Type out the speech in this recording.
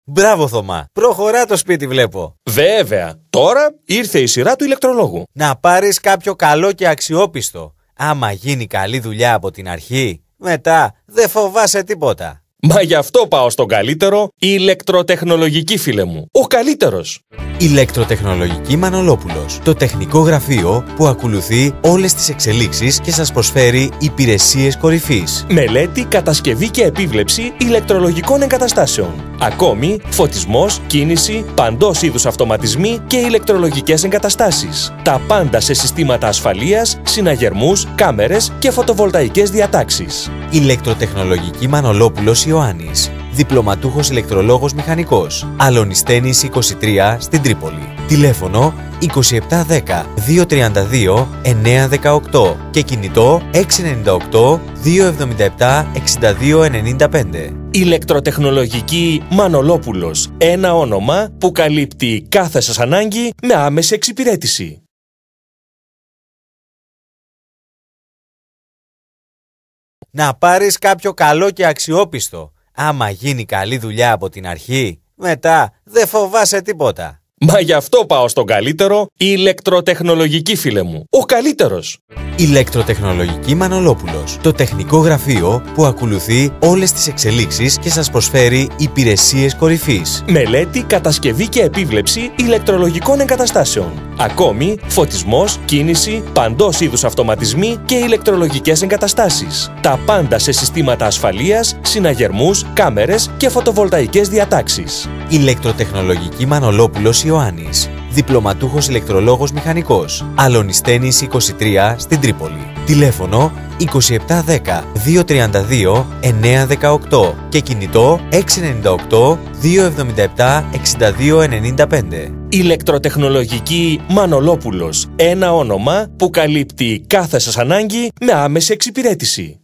Μπράβο, Θωμά. Προχωρά το σπίτι, βλέπω. Βέβαια. Τώρα ήρθε η σειρά του ηλεκτρολόγου. Να πάρεις κάποιο καλό και αξιόπιστο. Άμα γίνει καλή δουλειά από την αρχή, μετά δεν φοβάσαι τίποτα. Μα γι' αυτό πάω στον καλύτερο ηλεκτροτεχνολογική, φίλε μου. Ο καλύτερος. Ηλεκτροτεχνολογική Μανολόπουλος. Το τεχνικό γραφείο που ακολουθεί όλες τις εξελίξεις και σας προσφέρει υπηρεσίες κορυφής. Μελέτη, κατασκευή και επίβλεψη ηλεκτρολογικών εγκαταστάσεων. Ακόμη, φωτισμός, κίνηση, παντός είδους αυτοματισμοί και ηλεκτρολογικές εγκαταστάσεις. Τα πάντα σε συστήματα ασφαλείας, συναγερμούς, κάμερες και φωτοβολταϊκές διατάξεις. Ηλεκτροτεχνολογική Μανολόπουλος Ιωάννης. Διπλωματούχος ηλεκτρολόγος μηχανικός. Αλωνιστένης 23 στην Τρίπολη. Τηλέφωνο 2710 232 918 και κινητό 698 277 6295. Ηλεκτροτεχνολογική Μανολόπουλος. Ένα όνομα που καλύπτει κάθε σας ανάγκη με άμεση εξυπηρέτηση. Να πάρεις κάποιο καλό και αξιόπιστο. Άμα γίνει καλή δουλειά από την αρχή, μετά δεν φοβάσαι τίποτα. Μα γι' αυτό πάω στον καλύτερο ηλεκτροτεχνολογική, φίλε μου. Ο καλύτερος. Ηλεκτροτεχνολογική Μανολόπουλος. Το τεχνικό γραφείο που ακολουθεί όλες τις εξελίξεις και σας προσφέρει υπηρεσίες κορυφής. Μελέτη, κατασκευή και επίβλεψη ηλεκτρολογικών εγκαταστάσεων. Ακόμη, φωτισμός, κίνηση, παντός είδους αυτοματισμοί και ηλεκτρολογικές εγκαταστάσεις. Τα πάντα σε συστήματα ασφαλείας, συναγερμούς, κάμερες και φωτοβολταϊκές διατάξεις. Ηλεκτροτεχνολογική Μανολόπουλος Ιωάννης. Διπλωματούχος ηλεκτρολόγος μηχανικός. Αλωνιστένης 23 στην Τρίπολη. Τηλέφωνο 2710 232 918 και κινητό 698 277 6295. Ηλεκτροτεχνολογική Μανολόπουλος. Ένα όνομα που καλύπτει κάθε σας ανάγκη με άμεση εξυπηρέτηση.